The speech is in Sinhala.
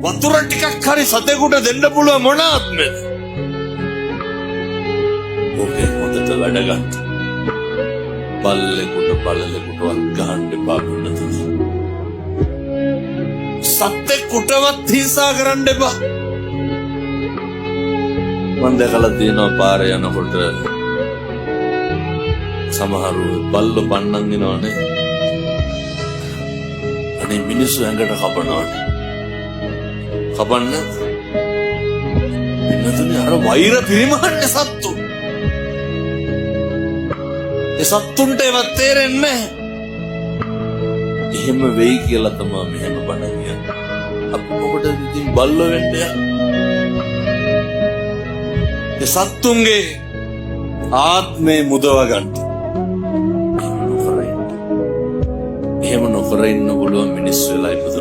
වතුර ටිකක් හරි සතෙකුට දෙන්න පුළුවන් මොන ආත්මෙද? ඔකේ හොඳට වැඩ ගන්න. බල්ලෙකුටවත් ගහන්න එපා බුන්නතුනි. සතෙකුටවත් හිංසා කරන්න එපා. මම දැකලා තියෙනවා පාරේ යනකොට සමහරු බල්ලෝ පන්නන් එනවනේ. අනේ මිනිස්සු ඇඟට කපනවනේ. කපන්න එන්නතුනි අර වෛර පිරිමහන්නේ සත්තු. ඒ සත්තුන්ට ඒවත් තේරෙන්නේ නැහැ. එහෙම වෙයි කියලා තමයි මෙහෙම බණ කියන්නේ. අපි මොකටද ඉතින් බල්ලෝ වෙන්නේ? ඒ සත්තුන්ගේ ආත්මේ මුදව ගන්න. එහෙම නොකර ඉන්න පුළුවන් මිනිස්සු වෙලා ඉපදුනා.